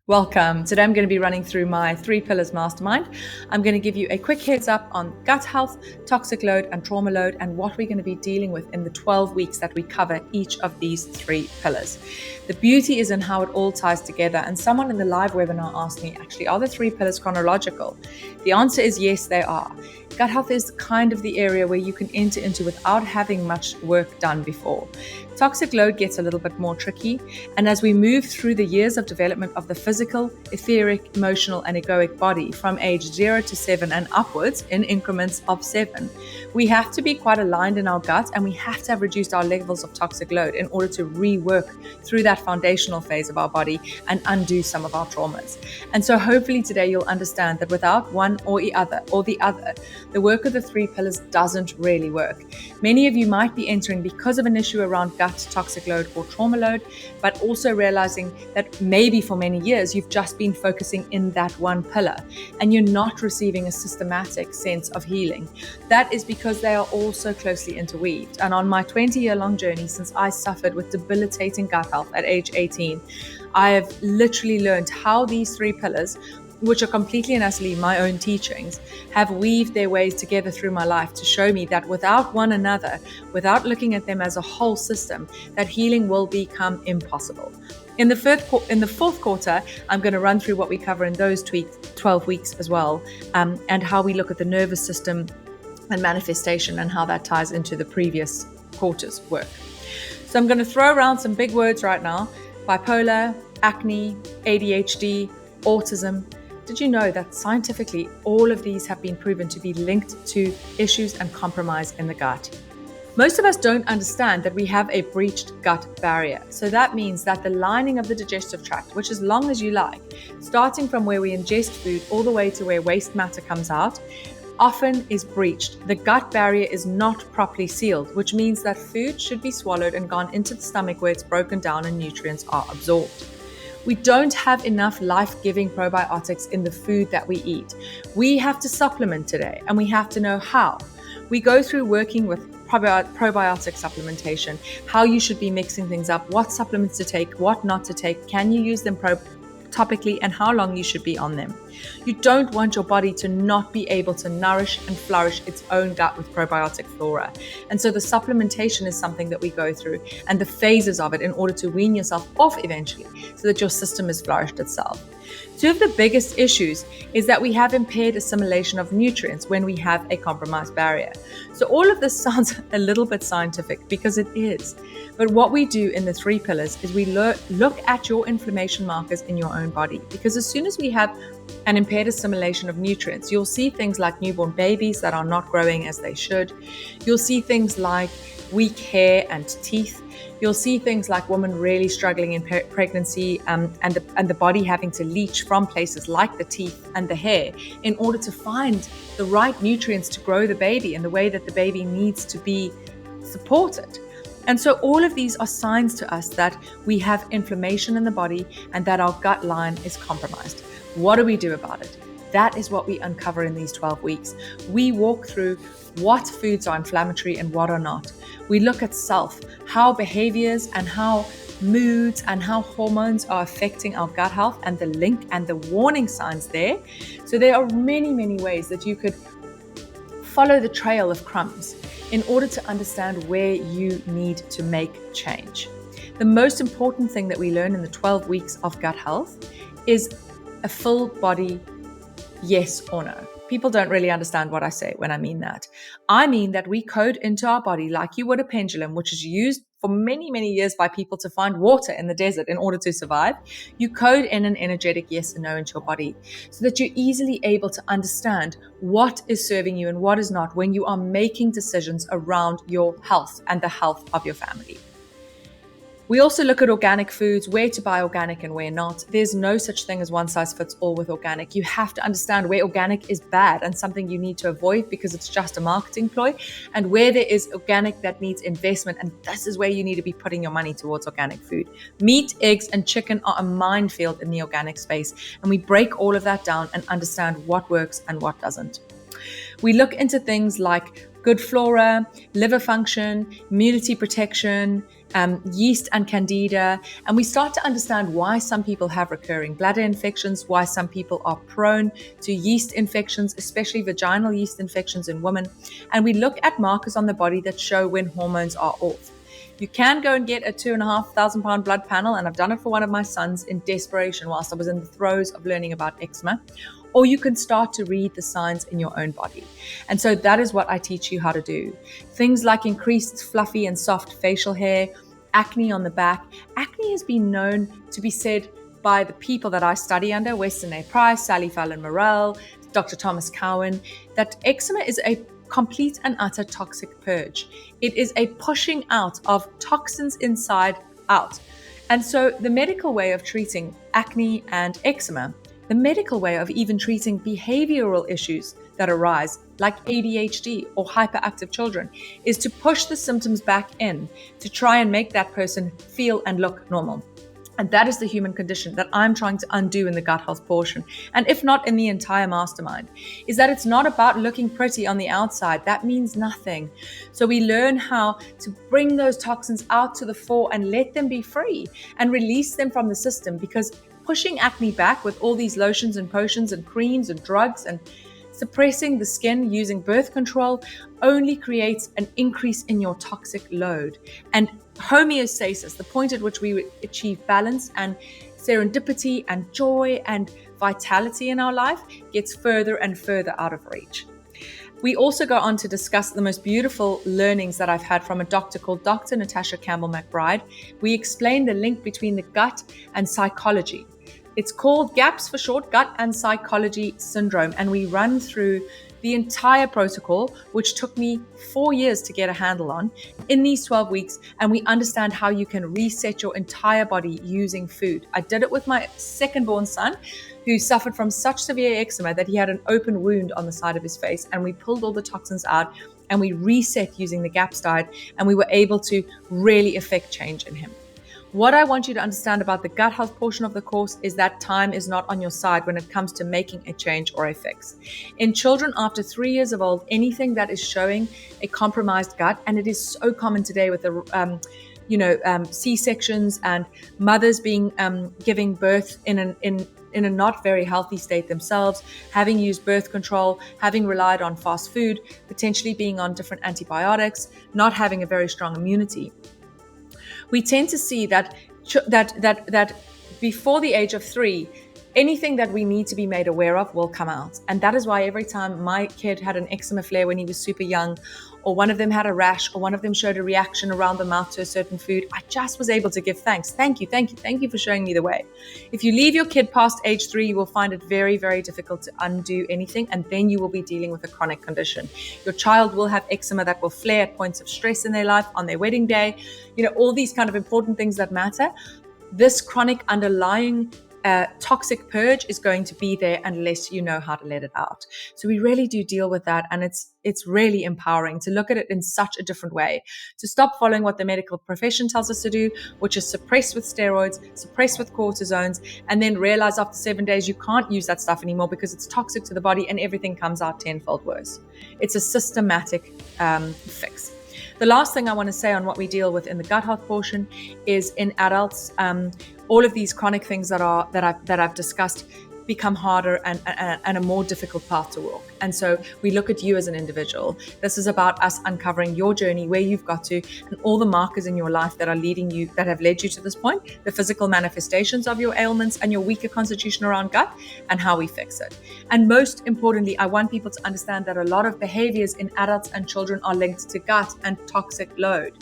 Welcome. Today I'm going to be running through my 3 pillars mastermind. I'm going to give you a quick heads up on gut health, toxic load, and trauma load, and what we're going to be dealing with in the 12 weeks that we cover each of these 3 pillars. The beauty is in how it all ties together, and someone in the live webinar asked me, actually, are the 3 pillars chronological? The answer is yes, they are. Gut health is kind of the area where you can enter into without having much work done before. Toxic load gets a little bit more tricky, and as we move through the years of development of the physical, etheric, emotional, and egoic body from age 0 to 7 and upwards in increments of 7, we have to be quite aligned in our gut, and we have to have reduced our levels of toxic load in order to rework through that foundational phase of our body and undo some of our traumas. And so hopefully today you'll understand that without one or the other, the work of the 3 pillars doesn't really work. Many of you might be entering because of an issue around gut, toxic load, or trauma load, but also realizing that maybe for many years you've just been focusing in that one pillar and you're not receiving a systematic sense of healing. That is because they are all so closely interweaved. And on my 20-year-long journey since I suffered with debilitating gut health at age 18, I have literally learned how these 3 pillars, which are completely and utterly my own teachings, have weaved their ways together through my life to show me that without one another, without looking at them as a whole system, that healing will become impossible. In the fourth quarter, I'm going to run through what we cover in those 12 weeks as well, and how we look at the nervous system and manifestation and how that ties into the previous quarter's work. So I'm going to throw around some big words right now: bipolar, acne, ADHD, autism. Did you know that scientifically all of these have been proven to be linked to issues and compromise in the gut? Most of us don't understand that we have a breached gut barrier. So that means that the lining of the digestive tract, which as long as you like, starting from where we ingest food all the way to where waste matter comes out, often is breached. The gut barrier is not properly sealed, which means that food should be swallowed and gone into the stomach where it's broken down and nutrients are absorbed. We don't have enough life-giving probiotics in the food that we eat. We have to supplement today, and we have to know how. We go through working with probiotic supplementation, how you should be mixing things up, what supplements to take, what not to take, can you use them topically, and how long you should be on them. You don't want your body to not be able to nourish and flourish its own gut with probiotic flora. And so the supplementation is something that we go through, and the phases of it, in order to wean yourself off eventually so that your system has flourished itself. 2 of the biggest issues is that we have impaired assimilation of nutrients when we have a compromised barrier. So all of this sounds a little bit scientific, because it is. But what we do in the 3 pillars is we look at your inflammation markers in your own body, because as soon as we have an impaired assimilation of nutrients, you'll see things like newborn babies that are not growing as they should. You'll see things like weak hair and teeth. You'll see things like women really struggling in pregnancy, and the body having to leach from places like the teeth and the hair in order to find the right nutrients to grow the baby in the way that the baby needs to be supported. And so all of these are signs to us that we have inflammation in the body and that our gut line is compromised. What do we do about it? That is what we uncover in these 12 weeks. We walk through what foods are inflammatory and what are not. We look at self, how behaviors and how moods and how hormones are affecting our gut health, and the link and the warning signs there. So there are many, many ways that you could follow the trail of crumbs in order to understand where you need to make change. The most important thing that we learn in the 12 weeks of gut health is a full body yes or no. People don't really understand what I say when I mean that. I mean that we code into our body like you would a pendulum, which is used for many, many years by people to find water in the desert in order to survive. You code in an energetic yes and no into your body so that you're easily able to understand what is serving you and what is not when you are making decisions around your health and the health of your family. We also look at organic foods, where to buy organic and where not. There's no such thing as one size fits all with organic. You have to understand where organic is bad and something you need to avoid because it's just a marketing ploy, and where there is organic that needs investment, and this is where you need to be putting your money towards organic food. Meat, eggs, and chicken are a minefield in the organic space, and we break all of that down and understand what works and what doesn't. We look into things like good flora, liver function, immunity protection, yeast and candida, and we start to understand why some people have recurring bladder infections, why some people are prone to yeast infections, especially vaginal yeast infections in women, and we look at markers on the body that show when hormones are off. You can go and get a 2,500 pound blood panel, and I've done it for one of my sons in desperation whilst I was in the throes of learning about eczema. Or you can start to read the signs in your own body. And so that is what I teach you how to do. Things like increased fluffy and soft facial hair, acne on the back. Acne has been known to be said by the people that I study under, Weston A. Price, Sally Fallon Morell, Dr. Thomas Cowan, that eczema is a complete and utter toxic purge. It is a pushing out of toxins inside out. And so the medical way of treating acne and eczema, the medical way of even treating behavioral issues that arise, like ADHD or hyperactive children, is to push the symptoms back in to try and make that person feel and look normal. And that is the human condition that I'm trying to undo in the gut health portion, and if not in the entire mastermind, is that it's not about looking pretty on the outside. That means nothing. So we learn how to bring those toxins out to the fore and let them be free and release them from the system, because pushing acne back with all these lotions and potions and creams and drugs and suppressing the skin using birth control only creates an increase in your toxic load. And homeostasis, the point at which we achieve balance and serendipity and joy and vitality in our life, gets further and further out of reach. We also go on to discuss the most beautiful learnings that I've had from a doctor called Dr. Natasha Campbell McBride. We explain the link between the gut and psychology. It's called GAPS for short, Gut and Psychology Syndrome. And we run through the entire protocol, which took me 4 years to get a handle on, in these 12 weeks. And we understand how you can reset your entire body using food. I did it with my second-born son, who suffered from such severe eczema that he had an open wound on the side of his face. And we pulled all the toxins out and we reset using the GAPS diet. And we were able to really affect change in him. What I want you to understand about the gut health portion of the course is that time is not on your side when it comes to making a change or a fix. In children after 3 years of old, anything that is showing a compromised gut, and it is so common today with the C-sections and mothers being giving birth in a not very healthy state themselves, having used birth control, having relied on fast food, potentially being on different antibiotics, not having a very strong immunity. We tend to see that before the age of 3, anything that we need to be made aware of will come out. And that is why every time my kid had an eczema flare when he was super young, or one of them had a rash, or one of them showed a reaction around the mouth to a certain food, I just was able to give thanks. Thank you for showing me the way. If you leave your kid past age 3, you will find it very, very difficult to undo anything, and then you will be dealing with a chronic condition. Your child will have eczema that will flare at points of stress in their life, on their wedding day, all these kind of important things that matter. This chronic underlying toxic purge is going to be there unless you know how to let it out. So we really do deal with that, and it's really empowering to look at it in such a different way, to stop following what the medical profession tells us to do, which is suppress with steroids, suppress with cortisones, and then realize after 7 days you can't use that stuff anymore because it's toxic to the body and everything comes out tenfold worse. It's a systematic fix. The last thing I want to say on what we deal with in the gut health portion is in adults, all of these chronic things that I've discussed become harder and a more difficult path to walk. And so we look at you as an individual. This is about us uncovering your journey, where you've got to, and all the markers in your life that have led you to this point, the physical manifestations of your ailments and your weaker constitution around gut, and how we fix it. And most importantly, I want people to understand that a lot of behaviors in adults and children are linked to gut and toxic load.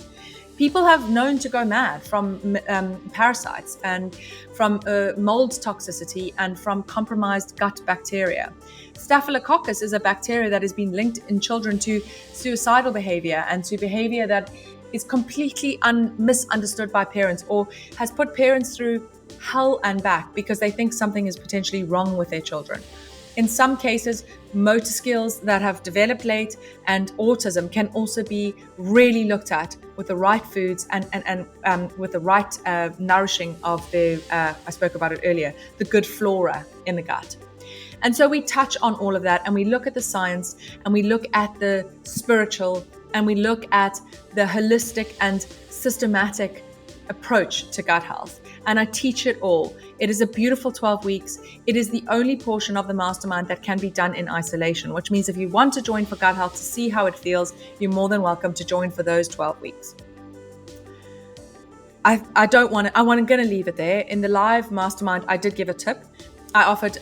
People have known to go mad from parasites and from mold toxicity and from compromised gut bacteria. Staphylococcus is a bacteria that has been linked in children to suicidal behavior and to behavior that is completely misunderstood by parents, or has put parents through hell and back because they think something is potentially wrong with their children. In some cases, motor skills that have developed late and autism can also be really looked at with the right foods and with the right nourishing of I spoke about it earlier, the good flora in the gut. And so we touch on all of that, and we look at the science, and we look at the spiritual and we look at the holistic and systematic approach to gut health. And I teach it all. It is a beautiful 12 weeks. It is the only portion of the mastermind that can be done in isolation, which means if you want to join for gut health to see how it feels, you're more than welcome to join for those 12 weeks. I'm going to leave it there. In the live mastermind, I did give a tip. I offered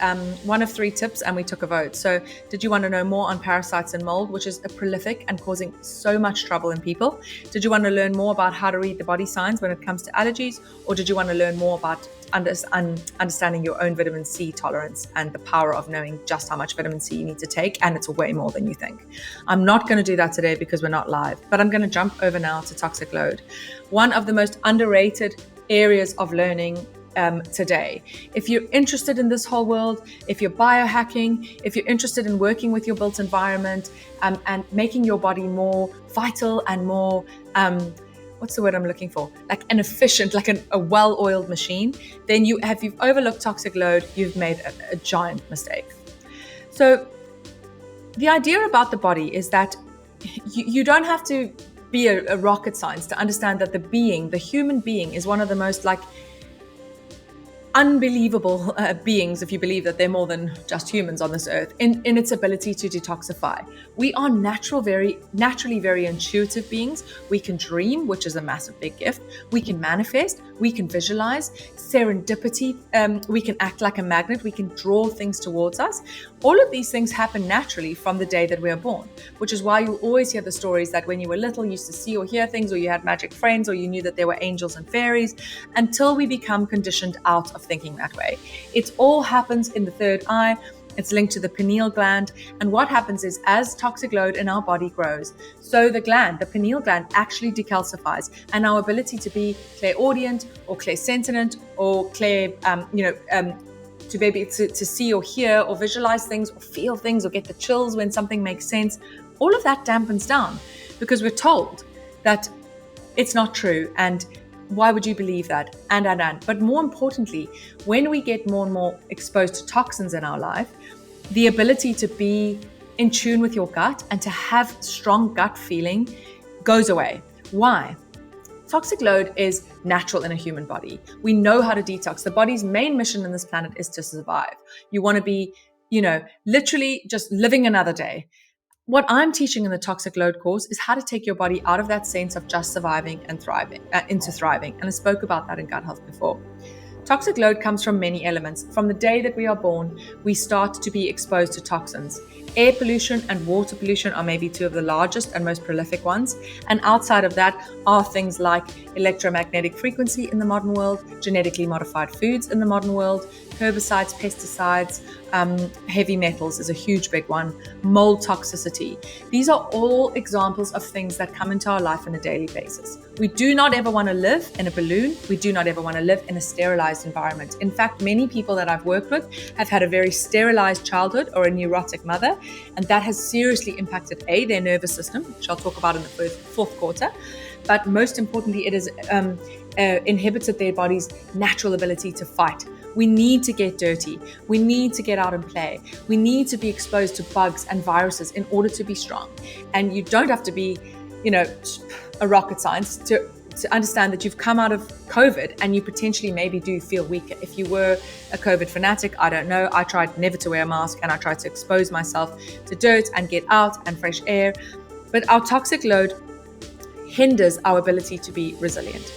one of 3 tips and we took a vote. So did you want to know more on parasites and mold, which is a prolific and causing so much trouble in people? Did you want to learn more about how to read the body signs when it comes to allergies? Or did you want to learn more about understanding your own vitamin C tolerance and the power of knowing just how much vitamin C you need to take? And it's way more than you think. I'm not going to do that today because we're not live, but I'm going to jump over now to toxic load. One of the most underrated areas of learning today. If you're interested in this whole world, if you're biohacking, if you're interested in working with your built environment and making your body more vital and more, what's the word I'm looking for? Like an efficient, like a well-oiled machine, then you've overlooked toxic load, you've made a giant mistake. So the idea about the body is that you don't have to be a rocket science to understand that the human being is one of the most unbelievable beings, if you believe that they're more than just humans on this earth, in its ability to detoxify. We are naturally very intuitive beings. We can dream, which is a massive big gift. We can manifest, we can visualize, serendipity, we can act like a magnet, we can draw things towards us. All of these things happen naturally from the day that we are born, which is why you always hear the stories that when you were little, you used to see or hear things, or you had magic friends, or you knew that there were angels and fairies, until we become conditioned out of thinking that way. It all happens in the third eye. It's linked to the pineal gland. And what happens is, as toxic load in our body grows, so the pineal gland actually decalcifies, and our ability to be clairaudient or clairsentient or to be able to see or hear or visualize things or feel things or get the chills when something makes sense, all of that dampens down because we're told that it's not true. And why would you believe that? But more importantly, when we get more and more exposed to toxins in our life, the ability to be in tune with your gut and to have strong gut feeling goes away. Why? Toxic load is natural in a human body. We know how to detox. The body's main mission on this planet is to survive. You want to be, literally just living another day. What I'm teaching in the toxic load course is how to take your body out of that sense of just surviving and thriving into thriving. And I spoke about that in gut health before. Toxic load comes from many elements. From the day that we are born, we start to be exposed to toxins. Air pollution and water pollution are maybe 2 of the largest and most prolific ones. And outside of that are things like electromagnetic frequency in the modern world, genetically modified foods in the modern world, herbicides, pesticides, heavy metals is a huge big one, mold toxicity. These are all examples of things that come into our life on a daily basis. We do not ever want to live in a balloon. We do not ever want to live in a sterilized environment. In fact, many people that I've worked with have had a very sterilized childhood or a neurotic mother, and that has seriously impacted their nervous system, which I'll talk about in the fourth quarter. But most importantly, it has inhibited their body's natural ability to fight. We need to get dirty. We need to get out and play. We need to be exposed to bugs and viruses in order to be strong. And you don't have to be, a rocket science to understand that you've come out of COVID and you potentially maybe do feel weaker. If you were a COVID fanatic, I don't know. I tried never to wear a mask and I tried to expose myself to dirt and get out and fresh air. But our toxic load hinders our ability to be resilient.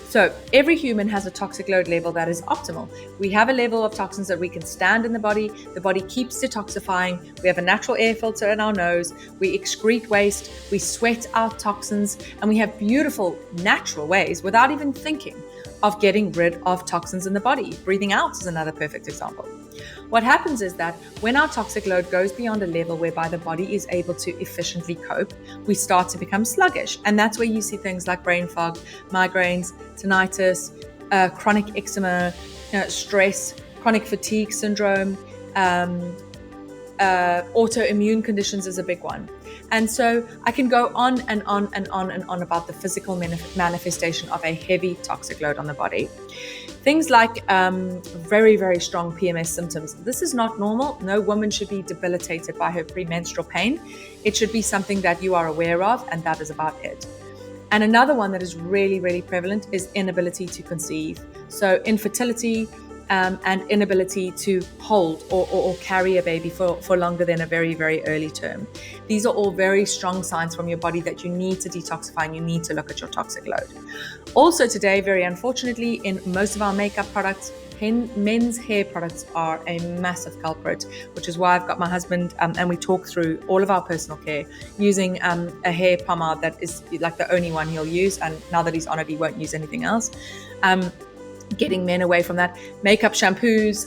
So every human has a toxic load level that is optimal. We have a level of toxins that we can stand in the body. The body keeps detoxifying. We have a natural air filter in our nose. We excrete waste. We sweat out toxins. And we have beautiful natural ways, without even thinking, of getting rid of toxins in the body. Breathing out is another perfect example. What happens is that when our toxic load goes beyond a level whereby the body is able to efficiently cope, we start to become sluggish. And that's where you see things like brain fog, migraines, tinnitus, chronic eczema, stress, chronic fatigue syndrome, autoimmune conditions is a big one. And so I can go on and on and on and on about the physical manifestation of a heavy toxic load on the body. Things like very, very strong PMS symptoms. This is not normal. No woman should be debilitated by her premenstrual pain. It should be something that you are aware of, and that is about it. And another one that is really, really prevalent is inability to conceive. So infertility and inability to hold or carry a baby for longer than a very, very early term. These are all very strong signs from your body that you need to detoxify and you need to look at your toxic load. Also today, very unfortunately, in most of our makeup products, men's hair products are a massive culprit, which is why I've got my husband and we talk through all of our personal care using a hair pomade that is like the only one he'll use, and now that he's on it, he won't use anything else. Getting men away from that. Makeup shampoos,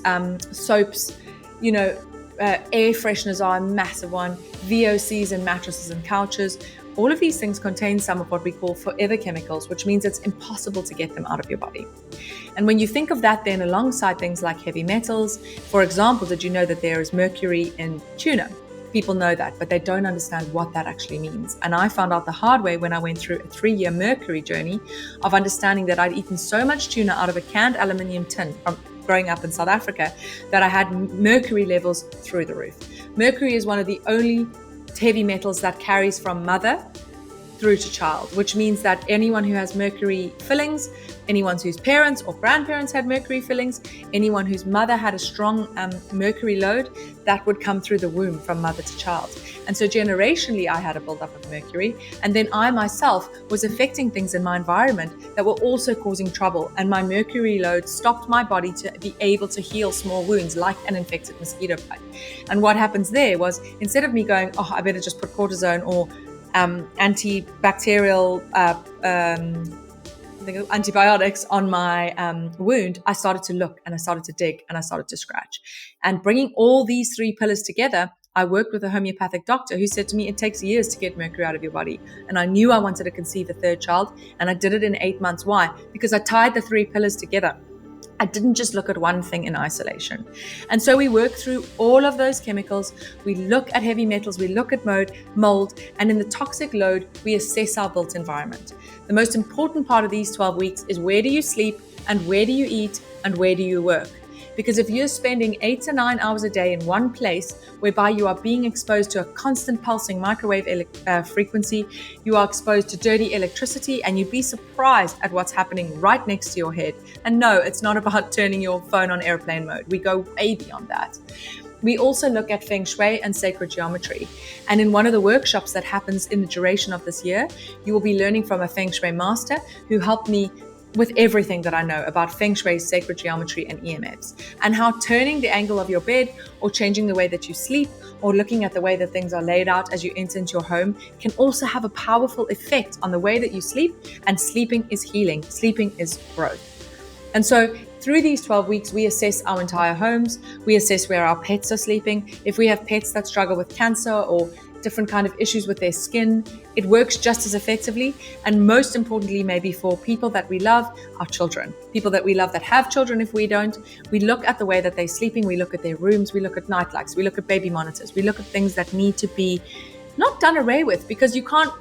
soaps, air fresheners are a massive one. VOCs in mattresses and couches. All of these things contain some of what we call forever chemicals, which means it's impossible to get them out of your body. And when you think of that then alongside things like heavy metals, for example, did you know that there is mercury in tuna? People know that, but they don't understand what that actually means. And I found out the hard way when I went through a 3-year mercury journey of understanding that I'd eaten so much tuna out of a canned aluminium tin from growing up in South Africa that I had mercury levels through the roof. Mercury is one of the only heavy metals that carries from mother through to child, which means that anyone who has mercury fillings, anyone whose parents or grandparents had mercury fillings, anyone whose mother had a strong mercury load, that would come through the womb from mother to child. And so generationally, I had a buildup of mercury. And then I myself was affecting things in my environment that were also causing trouble. And my mercury load stopped my body to be able to heal small wounds like an infected mosquito bite. And what happens there was, instead of me going, oh, I better just put cortisone or antibacterial antibiotics on my wound, I started to look and I started to dig and I started to scratch. And bringing all these 3 pillars together, I worked with a homeopathic doctor who said to me, it takes years to get mercury out of your body. And I knew I wanted to conceive a 3rd child, and I did it in 8 months. Why? Because I tied the 3 pillars together. I didn't just look at one thing in isolation. And so we work through all of those chemicals. We look at heavy metals, we look at mold, and in the toxic load, we assess our built environment. The most important part of these 12 weeks is, where do you sleep and where do you eat and where do you work? Because if you're spending 8 to 9 hours a day in one place, whereby you are being exposed to a constant pulsing microwave frequency, you are exposed to dirty electricity, and you'd be surprised at what's happening right next to your head. And no, it's not about turning your phone on airplane mode. We go way beyond that. We also look at Feng Shui and sacred geometry. And in one of the workshops that happens in the duration of this year, you will be learning from a Feng Shui master who helped me with everything that I know about Feng Shui, sacred geometry, and EMFs, and how turning the angle of your bed or changing the way that you sleep or looking at the way that things are laid out as you enter into your home can also have a powerful effect on the way that you sleep. And sleeping is healing. Sleeping is growth. And so through these 12 weeks, we assess our entire homes. We assess where our pets are sleeping. If we have pets that struggle with cancer or different kind of issues with their skin, it works just as effectively. And most importantly, maybe for people that we love, our children, people that we love that have children. If we don't, we look at the way that they're sleeping, we look at their rooms, we look at night lights, we look at baby monitors, we look at things that need to be not done away with, because you can't,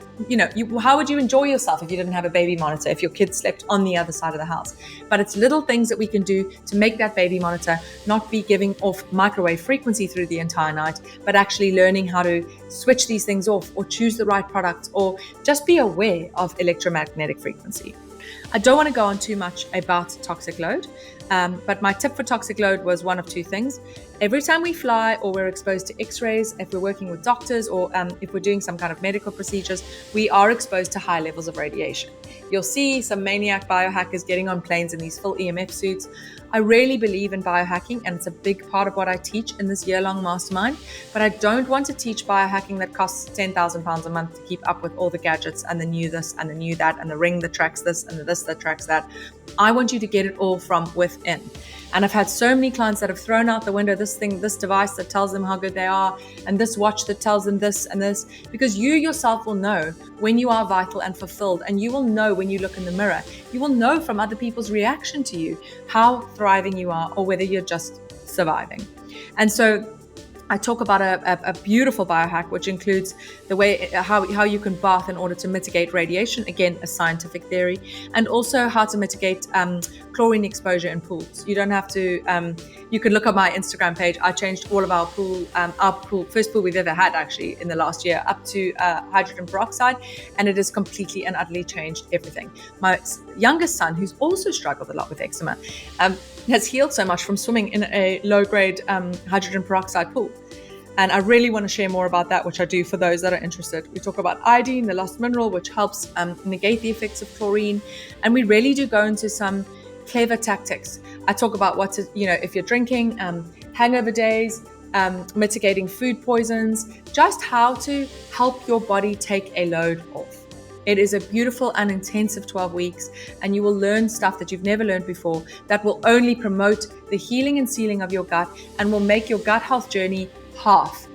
how would you enjoy yourself if you didn't have a baby monitor, if your kid slept on the other side of the house? But it's little things that we can do to make that baby monitor not be giving off microwave frequency through the entire night, but actually learning how to switch these things off or choose the right product or just be aware of electromagnetic frequency. I don't want to go on too much about toxic load, but my tip for toxic load was one of 2 things. Every time we fly or we're exposed to x-rays, if we're working with doctors or if we're doing some kind of medical procedures, we are exposed to high levels of radiation. You'll see some maniac biohackers getting on planes in these full EMF suits. I really believe in biohacking, and it's a big part of what I teach in this year-long mastermind, but I don't want to teach biohacking that costs £10,000 a month to keep up with all the gadgets and the new this and the new that and the ring that tracks this and the this that tracks that. I want you to get it all from within. And I've had so many clients that have thrown out the window this device that tells them how good they are, and this watch that tells them this and this, because you yourself will know when you are vital and fulfilled, and you will know when you look in the mirror. You will know from other people's reaction to you how thriving you are or whether you're just surviving. And so I talk about a beautiful biohack, which includes the way how you can bath in order to mitigate radiation, again, a scientific theory, and also how to mitigate chlorine exposure in pools. You don't have to, you can look at my Instagram page. I changed all of our pool, first pool we've ever had actually in the last year, up to hydrogen peroxide, and it has completely and utterly changed everything. My youngest son, who's also struggled a lot with eczema, has healed so much from swimming in a low-grade hydrogen peroxide pool. And I really want to share more about that, which I do for those that are interested. We talk about iodine, the lost mineral, which helps negate the effects of chlorine. And we really do go into some clever tactics. I talk about if you're drinking, hangover days, mitigating food poisons, just how to help your body take a load off. It is a beautiful and intensive 12 weeks, and you will learn stuff that you've never learned before that will only promote the healing and sealing of your gut and will make your gut health journey half.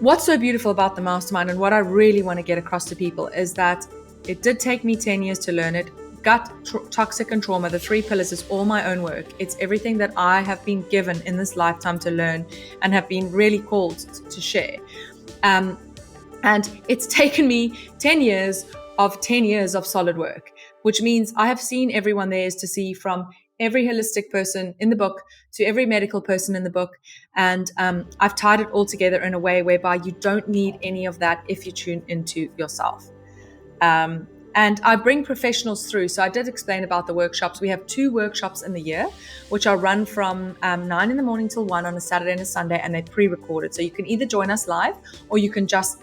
What's so beautiful about the Mastermind and what I really want to get across to people is that it did take me 10 years to learn it. Gut, toxic and trauma, the 3 pillars, is all my own work. It's everything that I have been given in this lifetime to learn and have been really called to share. And it's taken me 10 years of solid work, which means I have seen everyone there is to see, from every holistic person in the book to every medical person in the book. And I've tied it all together in a way whereby you don't need any of that if you tune into yourself. And I bring professionals through. So I did explain about the workshops. We have 2 workshops in the year, which are run from 9 in the morning till 1 on a Saturday and a Sunday, and they're pre-recorded. So you can either join us live or you can just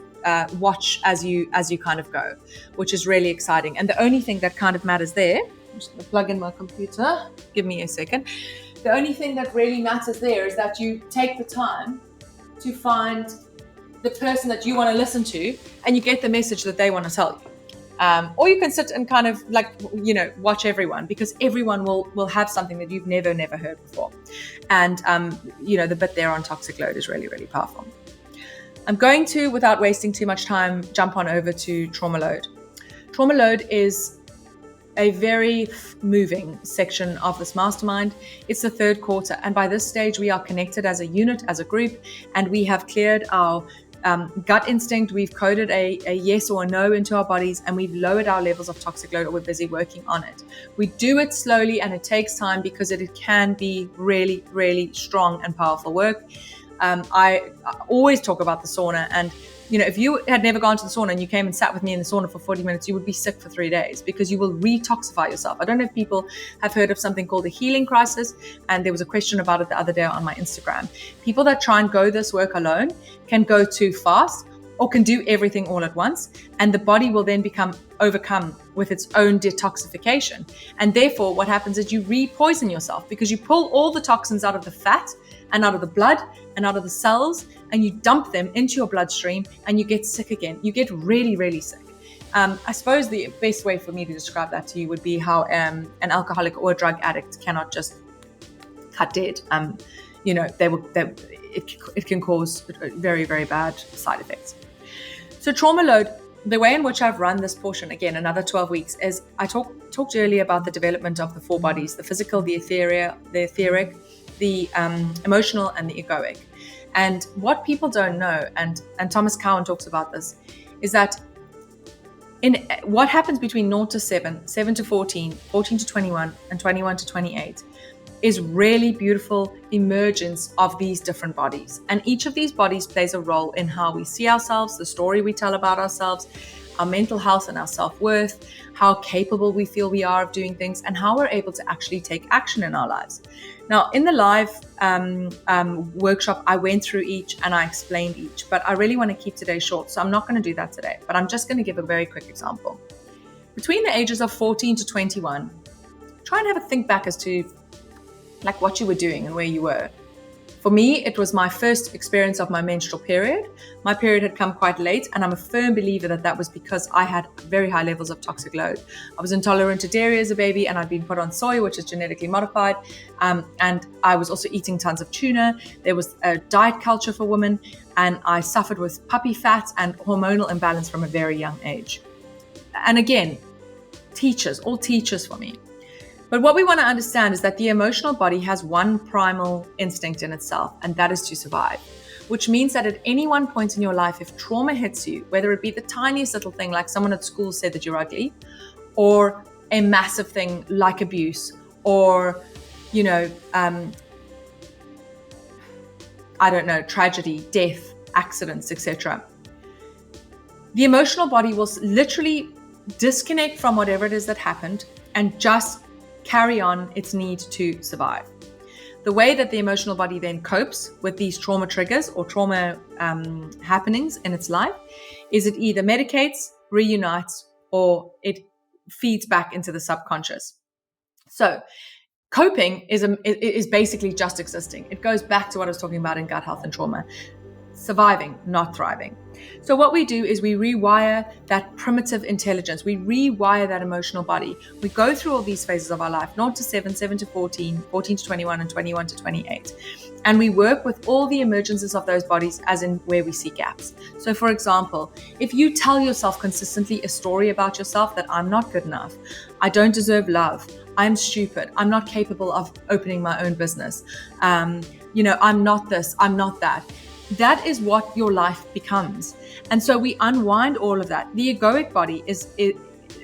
watch as you kind of go, which is really exciting. And the only thing that kind of matters there, I'm just going to plug in my computer. Give me a second. The only thing that really matters there is that you take the time to find the person that you want to listen to, and you get the message that they want to tell you. Or you can sit and kind of watch everyone, because everyone will have something that you've never heard before. And, the bit there on toxic load is really, really powerful. I'm going to, without wasting too much time, jump on over to trauma load. Trauma load is a very moving section of this mastermind. It's the 3rd quarter, and by this stage we are connected as a unit, as a group, and we have cleared our gut instinct. We've coded a yes or a no into our bodies, and we've lowered our levels of toxic load, or we're busy working on it. We do it slowly, and it takes time because it can be really, really strong and powerful work. I always talk about the sauna, and if you had never gone to the sauna and you came and sat with me in the sauna for 40 minutes, you would be sick for 3 days, because you will retoxify yourself. I don't know if people have heard of something called the healing crisis, and there was a question about it the other day on my Instagram. People that try and go this work alone can go too fast or can do everything all at once, and the body will then become overcome with its own detoxification. And therefore what happens is you re-poison yourself, because you pull all the toxins out of the fat and out of the blood and out of the cells, and you dump them into your bloodstream, and you get sick again. You get really, really sick. I suppose the best way for me to describe that to you would be how an alcoholic or a drug addict cannot just cut dead. It can cause very, very bad side effects. So trauma load, the way in which I've run this portion, again, another 12 weeks, is I talked earlier about the development of the 4 bodies: the physical, the etheric, the emotional, and the egoic. And what people don't know, and Thomas Cowan talks about this, is that in what happens between 0 to 7, 7 to 14, 14 to 21, and 21 to 28 is really beautiful emergence of these different bodies. And each of these bodies plays a role in how we see ourselves, the story we tell about ourselves, our mental health and our self-worth, how capable we feel we are of doing things, and how we're able to actually take action in our lives. Now, in the live workshop, I went through each and I explained each, but I really want to keep today short, so I'm not going to do that today, but I'm just going to give a very quick example. Between the ages of 14 to 21, try and have a think back as to what you were doing and where you were. For me, it was my first experience of my menstrual period. My period had come quite late, and I'm a firm believer that was because I had very high levels of toxic load. I was intolerant to dairy as a baby, and I'd been put on soy, which is genetically modified. And I was also eating tons of tuna. There was a diet culture for women, and I suffered with puppy fat and hormonal imbalance from a very young age. And again, all teachers for me. But what we want to understand is that the emotional body has one primal instinct in itself, and that is to survive, which means that at any one point in your life, if trauma hits you, whether it be the tiniest little thing like someone at school said that you're ugly, or a massive thing like abuse, or, I don't know, tragedy, death, accidents, etc. The emotional body will literally disconnect from whatever it is that happened and just carry on its need to survive. The way that the emotional body then copes with these trauma triggers or trauma happenings in its life is it either medicates, reunites, or it feeds back into the subconscious. So coping is basically just existing. It goes back to what I was talking about in gut health and trauma. Surviving, not thriving. So what we do is we rewire that primitive intelligence. We rewire that emotional body. We go through all these phases of our life, 0 to 7, 7 to 14, 14 to 21, and 21 to 28. And we work with all the emergences of those bodies as in where we see gaps. So for example, if you tell yourself consistently a story about yourself that I'm not good enough, I don't deserve love, I'm stupid, I'm not capable of opening my own business, I'm not this, I'm not that. That is what your life becomes. And so we unwind all of that. The egoic body is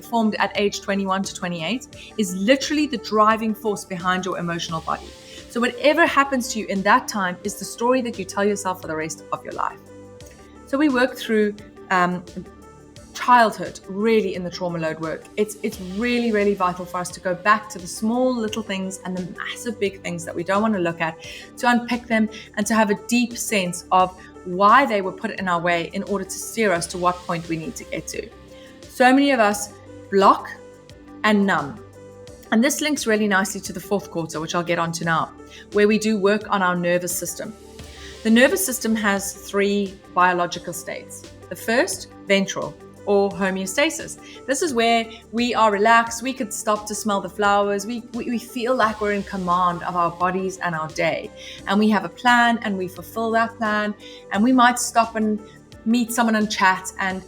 formed at age 21 to 28, is literally the driving force behind your emotional body. So whatever happens to you in that time is the story that you tell yourself for the rest of your life. So we work through childhood really in the trauma load work. It's really, really vital for us to go back to the small little things and the massive big things that we don't want to look at, to unpick them and to have a deep sense of why they were put in our way in order to steer us to what point we need to get to. So many of us block and numb. And this links really nicely to the fourth quarter, which I'll get onto now, where we do work on our nervous system. The nervous system has 3 biological states. The first, ventral, or homeostasis. This is where we are relaxed, we could stop to smell the flowers, we feel like we're in command of our bodies and our day. And we have a plan and we fulfill that plan, and we might stop and meet someone and chat. And,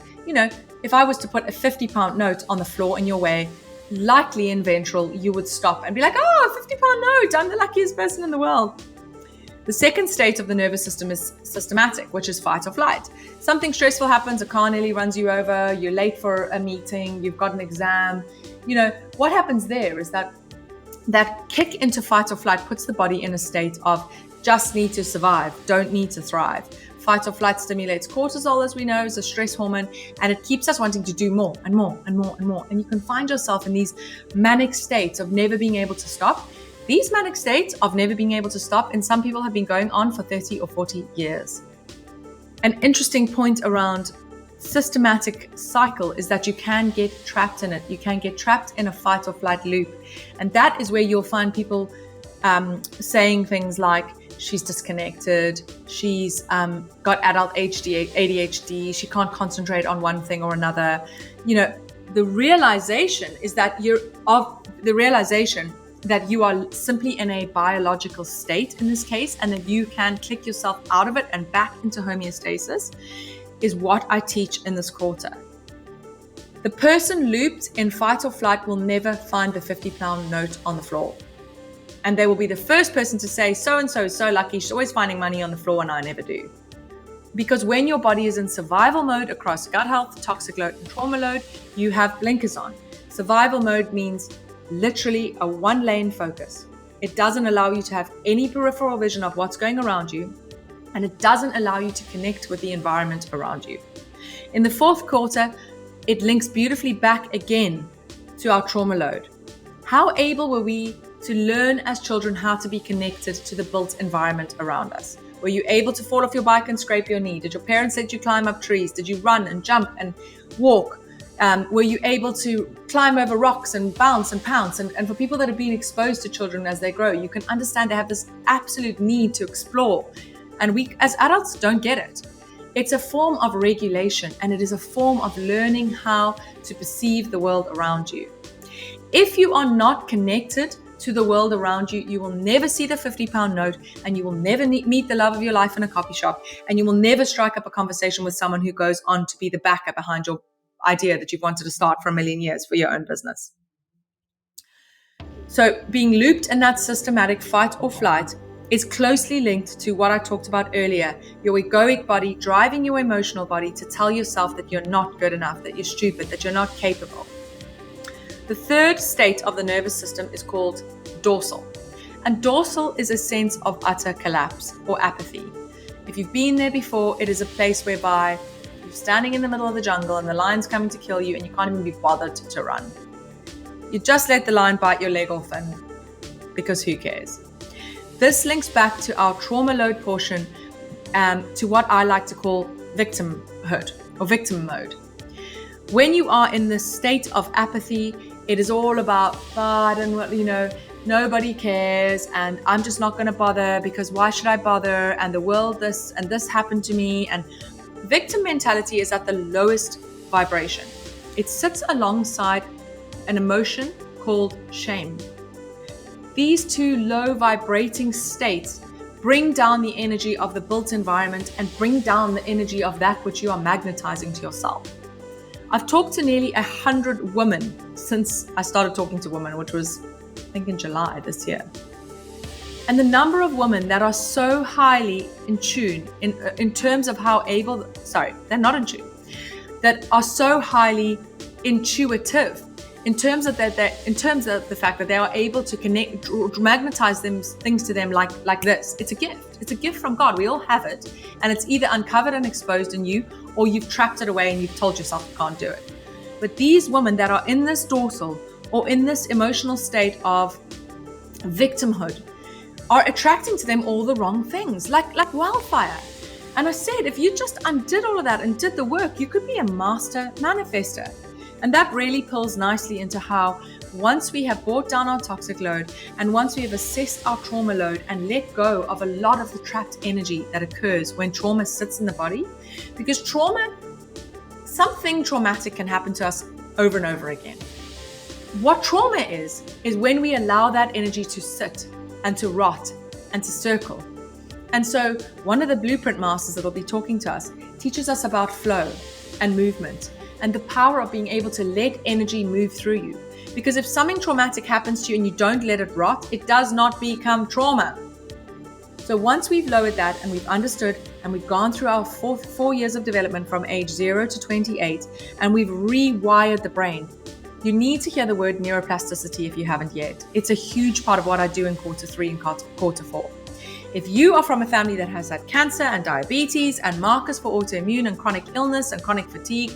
if I was to put a 50-pound note on the floor in your way, likely in ventral, you would stop and be like, oh, 50-pound note, I'm the luckiest person in the world. The second state of the nervous system is systematic, which is fight or flight. Something stressful happens, a car nearly runs you over, you're late for a meeting, you've got an exam. What happens there is that kick into fight or flight puts the body in a state of just need to survive, don't need to thrive. Fight or flight stimulates cortisol, as we know, is a stress hormone, and it keeps us wanting to do more and more and more and more. And you can find yourself in these manic states of never being able to stop. These manic states of never being able to stop, and some people have been going on for 30 or 40 years. An interesting point around systematic cycle is that you can get trapped in it. You can get trapped in a fight or flight loop. And that is where you'll find people saying things like, she's disconnected, she's got adult ADHD, she can't concentrate on one thing or another. The realization is that that you are simply in a biological state in this case, and that you can click yourself out of it and back into homeostasis is what I teach in this quarter. The person looped in fight or flight will never find the 50-pound note on the floor. And they will be the first person to say, so-and-so is so lucky, she's always finding money on the floor and I never do. Because when your body is in survival mode across gut health, toxic load, and trauma load, you have blinkers on. Survival mode means literally a one-lane focus. It doesn't allow you to have any peripheral vision of what's going around you, and it doesn't allow you to connect with the environment around you. In the fourth quarter, it links beautifully back again to our trauma load. How able were we to learn as children how to be connected to the built environment around us? Were you able to fall off your bike and scrape your knee? Did your parents let you climb up trees? Did you run and jump and walk? Were you able to climb over rocks and bounce and pounce? And for people that have been exposed to children as they grow, you can understand they have this absolute need to explore. And we as adults don't get it. It's a form of regulation, and it is a form of learning how to perceive the world around you. If you are not connected to the world around you, you will never see the 50-pound note, and you will never meet the love of your life in a coffee shop, and you will never strike up a conversation with someone who goes on to be the backer behind your idea that you've wanted to start for a million years for your own business. So being looped in that systematic fight or flight is closely linked to what I talked about earlier, your egoic body driving your emotional body to tell yourself that you're not good enough, that you're stupid, that you're not capable. The third state of the nervous system is called dorsal. And dorsal is a sense of utter collapse or apathy. If you've been there before, it is a place whereby you're standing in the middle of the jungle and the lion's coming to kill you and you can't even be bothered to run. You just let the lion bite your leg off, and because who cares? This links back to our trauma load portion, to what I like to call victimhood or victim mode. When you are in this state of apathy, it is all about, nobody cares, and I'm just not going to bother because why should I bother? And the world, this and this happened to me. And victim mentality is at the lowest vibration. It sits alongside an emotion called shame. These two low vibrating states bring down the energy of the built environment and bring down the energy of that which you are magnetizing to yourself. I've talked to nearly 100 women since I started talking to women, which was, I think, in July this year. And the number of women that are so highly in tune in terms of how able, they're not in tune, that are so highly intuitive in terms of the fact that they are able to connect, magnetize things to them like this. It's a gift. It's a gift from God. We all have it. And it's either uncovered and exposed in you, or you've trapped it away and you've told yourself you can't do it. But these women that are in this dorsal or in this emotional state of victimhood are attracting to them all the wrong things, like wildfire. And I said, if you just undid all of that and did the work, you could be a master manifester. And that really pulls nicely into how once we have brought down our toxic load and once we have assessed our trauma load and let go of a lot of the trapped energy that occurs when trauma sits in the body, because something traumatic can happen to us over and over again. What trauma is when we allow that energy to sit and to rot and to circle. And so one of the blueprint masters that will be talking to us teaches us about flow and movement and the power of being able to let energy move through you. Because if something traumatic happens to you and you don't let it rot, it does not become trauma. So once we've lowered that and we've understood and we've gone through our 4 years of development from age 0 to 28 and we've rewired the brain, you need to hear the word neuroplasticity if you haven't yet. It's a huge part of what I do in quarter 3 and quarter 4. If you are from a family that has had cancer and diabetes and markers for autoimmune and chronic illness and chronic fatigue,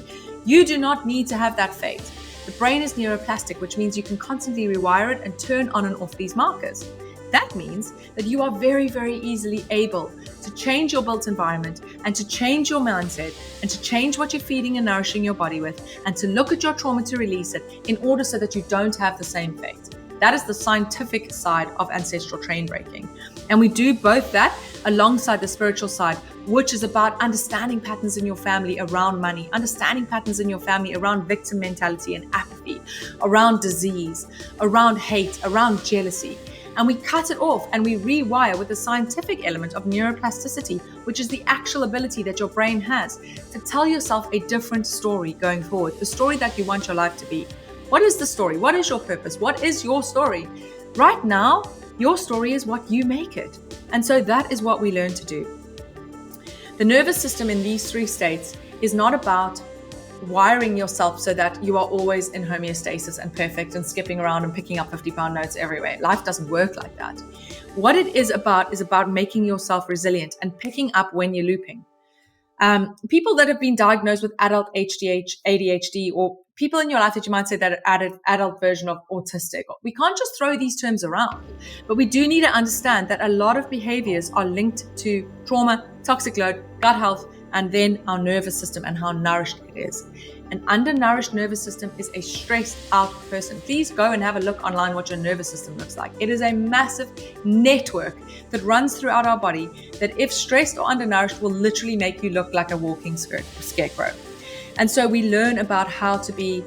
you do not need to have that fate. The brain is neuroplastic, which means you can constantly rewire it and turn on and off these markers. That means that you are very, very easily able to change your built environment and to change your mindset and to change what you're feeding and nourishing your body with and to look at your trauma to release it in order so that you don't have the same fate. That is the scientific side of ancestral train breaking. And we do both that alongside the spiritual side, which is about understanding patterns in your family around money, understanding patterns in your family around victim mentality and apathy, around disease, around hate, around jealousy. And we cut it off and we rewire with the scientific element of neuroplasticity, which is the actual ability that your brain has to tell yourself a different story going forward, the story that you want your life to be. What is the story? What is your purpose? What is your story? Right now, your story is what you make it. And so that is what we learn to do. The nervous system in these 3 states is not about wiring yourself so that you are always in homeostasis and perfect and skipping around and picking up 50-pound notes everywhere. Life doesn't work like that. What it is about making yourself resilient and picking up when you're looping. People that have been diagnosed with adult ADHD, or people in your life that you might say that are adult version of autistic. We can't just throw these terms around, but we do need to understand that a lot of behaviors are linked to trauma, toxic load, gut health, and then our nervous system and how nourished it is. An undernourished nervous system is a stressed out person. Please go and have a look online what your nervous system looks like. It is a massive network that runs throughout our body that if stressed or undernourished will literally make you look like a walking scarecrow. And so we learn about how to be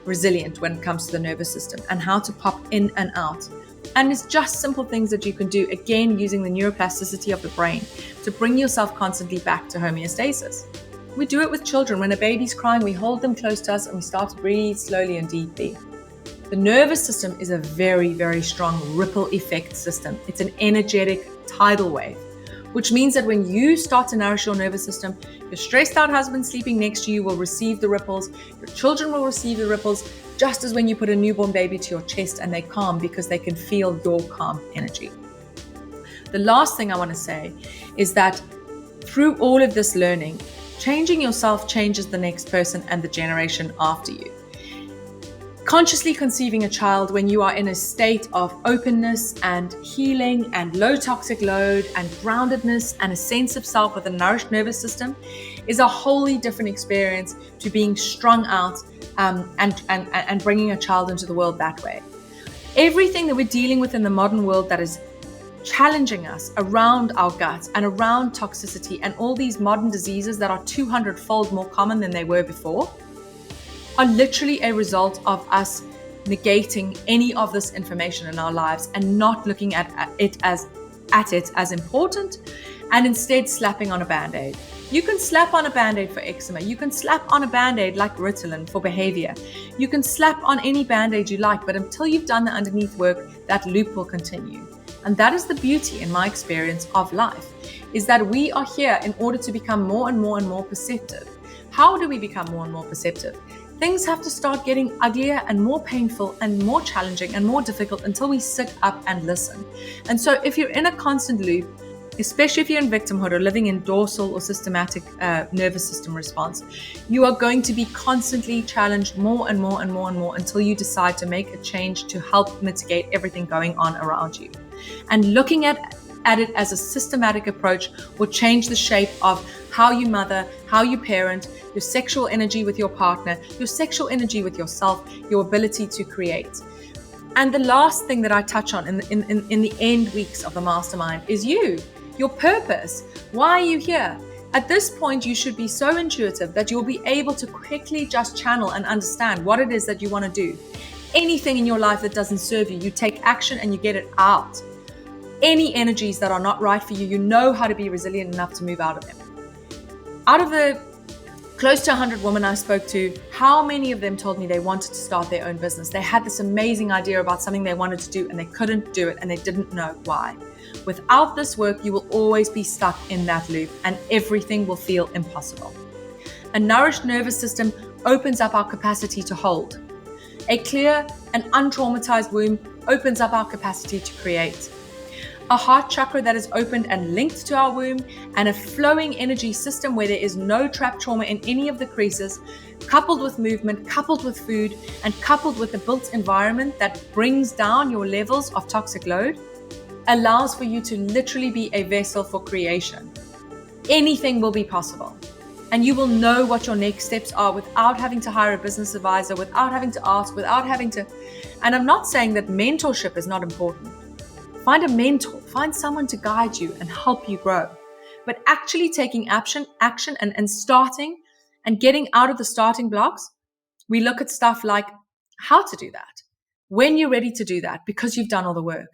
resilient when it comes to the nervous system and how to pop in and out. And it's just simple things that you can do, again, using the neuroplasticity of the brain to bring yourself constantly back to homeostasis. We do it with children. When a baby's crying, we hold them close to us and we start to breathe slowly and deeply. The nervous system is a very, very strong ripple effect system. It's an energetic tidal wave. which means that when you start to nourish your nervous system, your stressed out husband sleeping next to you will receive the ripples, your children will receive the ripples, just as when you put a newborn baby to your chest and they calm because they can feel your calm energy. The last thing I want to say is that through all of this learning, changing yourself changes the next person and the generation after you. Consciously conceiving a child when you are in a state of openness and healing and low toxic load and groundedness and a sense of self with a nourished nervous system is a wholly different experience to being strung out and bringing a child into the world that way. Everything that we're dealing with in the modern world that is challenging us around our guts and around toxicity and all these modern diseases that are 200-fold more common than they were before are literally a result of us negating any of this information in our lives and not looking at it as important, and instead slapping on a band-aid. You can slap on a band-aid for eczema. You can slap on a band-aid like Ritalin for behavior. You can slap on any band-aid you like, but until you've done the underneath work, that loop will continue. And that is the beauty, in my experience, of life, is that we are here in order to become more and more and more perceptive. How do we become more and more perceptive? Things have to start getting uglier and more painful and more challenging and more difficult until we sit up and listen. And so if you're in a constant loop, especially if you're in victimhood or living in dorsal or systematic nervous system response, you are going to be constantly challenged more and more and more and more until you decide to make a change to help mitigate everything going on around you. And looking at it as a systematic approach will change the shape of how you mother, how you parent, your sexual energy with your partner, your sexual energy with yourself, your ability to create. And the last thing that I touch on in the end weeks of the mastermind is your purpose. Why are you here? At this point, you should be so intuitive that you'll be able to quickly just channel and understand what it is that you want to do. Anything in your life that doesn't serve you, you take action and you get it out. Any energies that are not right for you, you know how to be resilient enough to move out of them. Out of the close to 100 women I spoke to, how many of them told me they wanted to start their own business? They had this amazing idea about something they wanted to do and they couldn't do it and they didn't know why. Without this work, you will always be stuck in that loop and everything will feel impossible. A nourished nervous system opens up our capacity to hold. A clear and untraumatized womb opens up our capacity to create. A heart chakra that is opened and linked to our womb, and a flowing energy system where there is no trapped trauma in any of the creases, coupled with movement, coupled with food, and coupled with a built environment that brings down your levels of toxic load, allows for you to literally be a vessel for creation. Anything will be possible. And you will know what your next steps are without having to hire a business advisor, without having to ask, without having to... And I'm not saying that mentorship is not important. Find a mentor, find someone to guide you and help you grow. But actually taking action and starting and getting out of the starting blocks, we look at stuff like how to do that, when you're ready to do that because you've done all the work,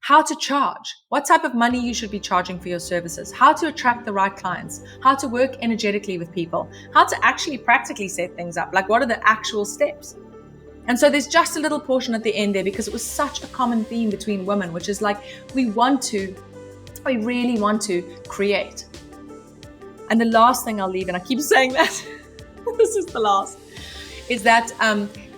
how to charge, what type of money you should be charging for your services, how to attract the right clients, how to work energetically with people, how to actually practically set things up, like what are the actual steps. And so there's just a little portion at the end there because it was such a common theme between women, which is like, we really want to create. And the last thing I'll leave, and I keep saying that, this is the last, is that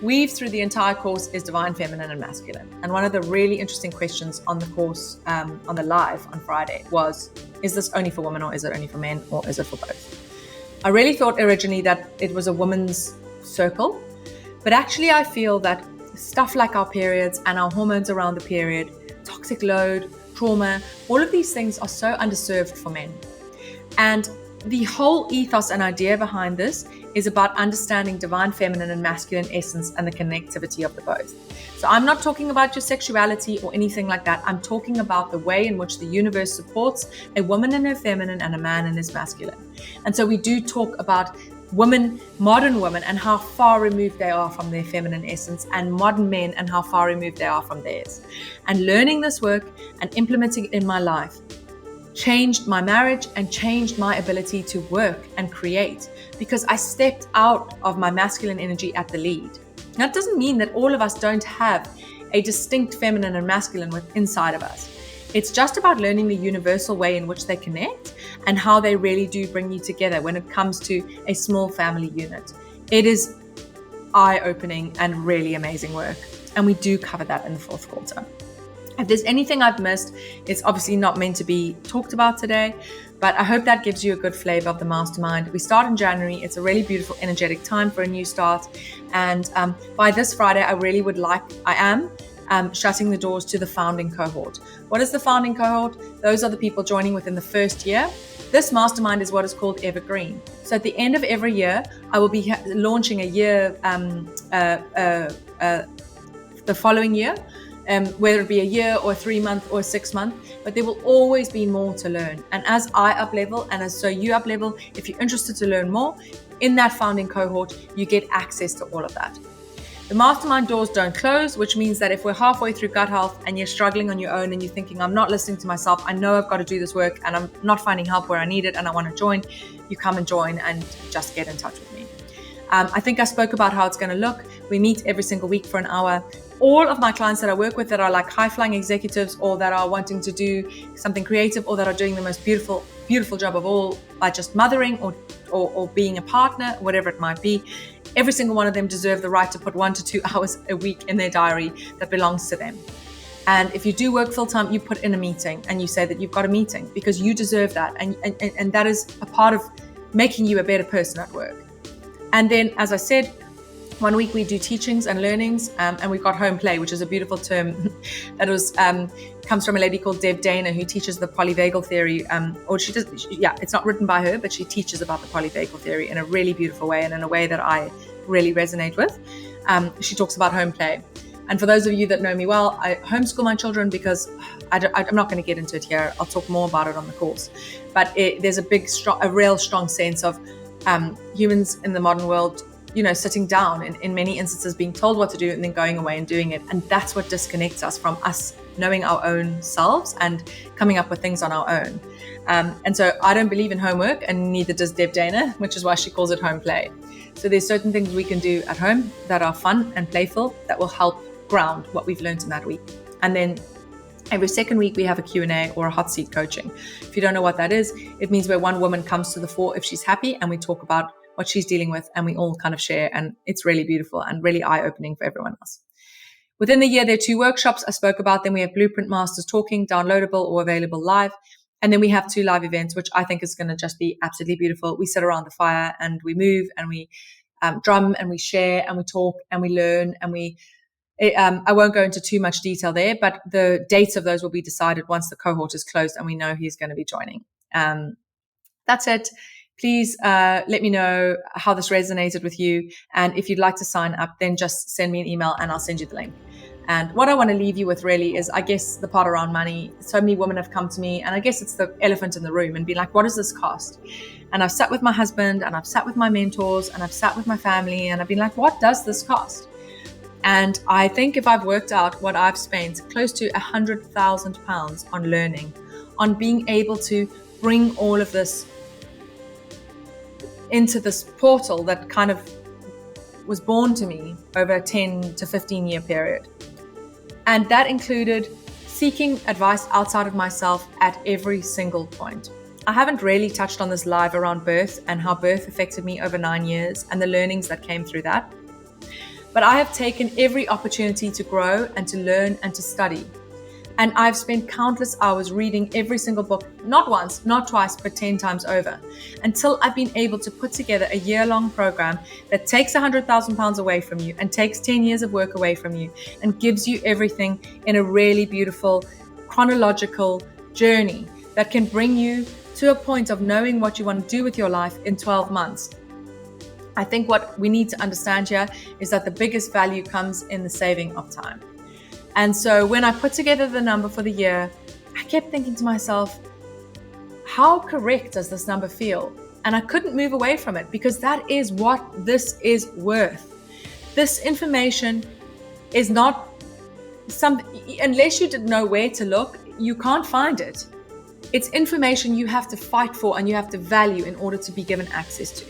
weave through the entire course is divine feminine and masculine. And one of the really interesting questions on the course, on the live on Friday was, is this only for women or is it only for men or is it for both? I really thought originally that it was a women's circle. But actually, I feel that stuff like our periods and our hormones around the period, toxic load, trauma, all of these things are so underserved for men. And the whole ethos and idea behind this is about understanding divine feminine and masculine essence and the connectivity of the both. So I'm not talking about your sexuality or anything like that. I'm talking about the way in which the universe supports a woman in her feminine and a man in his masculine. And so we do talk about women, modern women, and how far removed they are from their feminine essence, and modern men and how far removed they are from theirs. And learning this work and implementing it in my life changed my marriage and changed my ability to work and create because I stepped out of my masculine energy at the lead. Now, it doesn't mean that all of us don't have a distinct feminine and masculine inside of us. It's just about learning the universal way in which they connect and how they really do bring you together when it comes to a small family unit. It is eye-opening and really amazing work. And we do cover that in the fourth quarter. If there's anything I've missed, it's obviously not meant to be talked about today, but I hope that gives you a good flavor of the mastermind. We start in January. It's a really beautiful, energetic time for a new start. And by this Friday, I am shutting the doors to the founding cohort. What is the founding cohort? Those are the people joining within the first year. This mastermind is what is called evergreen. So at the end of every year, I will be launching a year, the following year, whether it be a year or a 3 month or a 6 month, but there will always be more to learn. And as I up level and as so you up level, if you're interested to learn more in that founding cohort, you get access to all of that. The mastermind doors don't close, which means that if we're halfway through gut health and you're struggling on your own and you're thinking, I'm not listening to myself, I know I've got to do this work and I'm not finding help where I need it and I want to join, you come and join and just get in touch with me. I think I spoke about how it's going to look. We meet every single week for an hour. All of my clients that I work with that are like high-flying executives or that are wanting to do something creative or that are doing the most beautiful job of all by just mothering or being a partner, whatever it might be, every single one of them deserve the right to put 1 to 2 hours a week in their diary that belongs to them. And if you do work full-time, you put in a meeting and you say that you've got a meeting because you deserve that. And that is a part of making you a better person at work. And then, as I said, 1 week we do teachings and learnings, and we've got home play, which is a beautiful term that comes from a lady called Deb Dana, who teaches the polyvagal theory. It's not written by her, but she teaches about the polyvagal theory in a really beautiful way and in a way that I really resonate with. She talks about home play. And for those of you that know me well, I homeschool my children because I'm not going to get into it here. I'll talk more about it on the course. But there's a real strong sense of humans in the modern world, sitting down in many instances, being told what to do and then going away and doing it. And that's what disconnects us from us knowing our own selves and coming up with things on our own. And so I don't believe in homework, and neither does Deb Dana, which is why she calls it home play. So there's certain things we can do at home that are fun and playful that will help ground what we've learned in that week. And then every second week we have a Q&A or a hot seat coaching. If you don't know what that is, it means where one woman comes to the fore if she's happy and we talk about what she's dealing with and we all kind of share, and it's really beautiful and really eye-opening for everyone else. Within the year, there are 2 workshops I spoke about. Then we have Blueprint Masters talking, downloadable or available live. And then we have 2 live events, which I think is going to just be absolutely beautiful. We sit around the fire and we move and we drum and we share and we talk and we learn and I won't go into too much detail there, but the dates of those will be decided once the cohort is closed and we know who's going to be joining. That's it. Please let me know how this resonated with you. And if you'd like to sign up, then just send me an email and I'll send you the link. And what I want to leave you with really is, I guess, the part around money. So many women have come to me, and I guess it's the elephant in the room, and be like, what does this cost? And I've sat with my husband and I've sat with my mentors and I've sat with my family and I've been like, what does this cost? And I think if I've worked out what I've spent close to £100,000 on learning, on being able to bring all of this into this portal that kind of was born to me over a 10 to 15 year period. And that included seeking advice outside of myself at every single point. I haven't really touched on this live around birth and how birth affected me over 9 years and the learnings that came through that. But I have taken every opportunity to grow and to learn and to study. And I've spent countless hours reading every single book, not once, not twice, but 10 times over, until I've been able to put together a year-long program that takes £100,000 away from you and takes 10 years of work away from you and gives you everything in a really beautiful, chronological journey that can bring you to a point of knowing what you want to do with your life in 12 months. I think what we need to understand here is that the biggest value comes in the saving of time. And so when I put together the number for the year, I kept thinking to myself, how correct does this number feel? And I couldn't move away from it, because that is what this is worth. This information is not unless you didn't know where to look, you can't find it. It's information you have to fight for and you have to value in order to be given access to.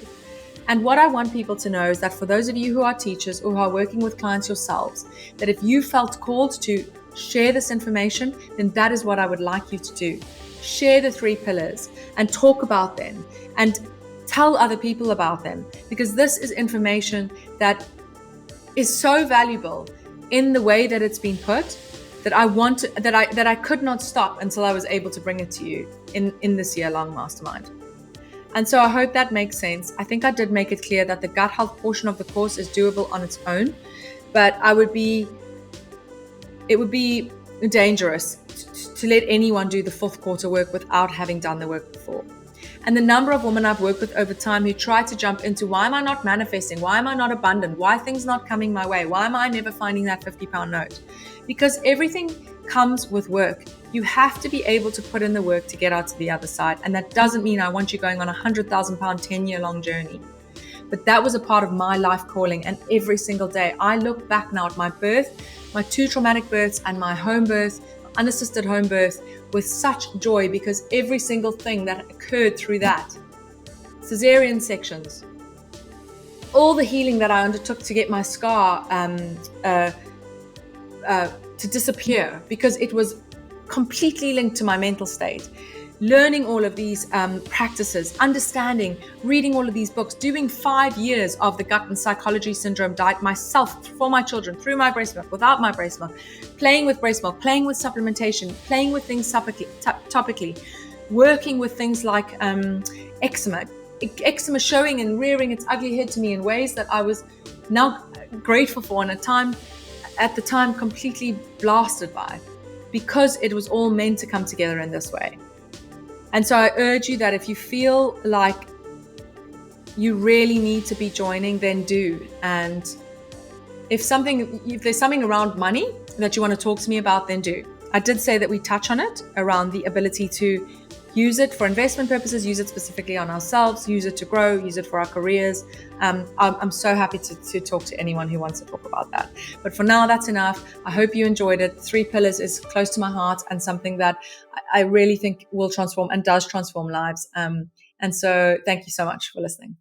And what I want people to know is that for those of you who are teachers or who are working with clients yourselves, that if you felt called to share this information, then that is what I would like you to do. Share the 3 pillars and talk about them and tell other people about them, because this is information that is so valuable in the way that it's been put, that I could not stop until I was able to bring it to you in this year-long mastermind. And so I hope that makes sense. I think I did make it clear that the gut health portion of the course is doable on its own, but it would be dangerous to let anyone do the 4th quarter work without having done the work before. And the number of women I've worked with over time who try to jump into, why am I not manifesting? Why am I not abundant? Why are things not coming my way? Why am I never finding that 50-pound note? Because everything comes with work. You have to be able to put in the work to get out to the other side. And that doesn't mean I want you going on a 100,000-pound, 10-year-long journey. But that was a part of my life calling. And every single day, I look back now at my birth, my 2 traumatic births and my home birth, unassisted home birth, with such joy, because every single thing that occurred through that, cesarean sections, all the healing that I undertook to get my scar to disappear, because it was completely linked to my mental state. Learning all of these practices, understanding, reading all of these books, doing 5 years of the gut and psychology syndrome diet myself, for my children, through my breast milk, without my breast milk, playing with breast milk, playing with supplementation, playing with things topically, working with things like eczema showing and rearing its ugly head to me in ways that I was now grateful for, and at the time completely blasted by, because it was all meant to come together in this way. And so I urge you that if you feel like you really need to be joining, then do. And if there's something around money that you want to talk to me about, then do. I did say that we touch on it around the ability to use it for investment purposes, use it specifically on ourselves, use it to grow, use it for our careers. I'm so happy to talk to anyone who wants to talk about that. But for now, that's enough. I hope you enjoyed it. 3 pillars is close to my heart and something that I really think will transform and does transform lives. And so thank you so much for listening.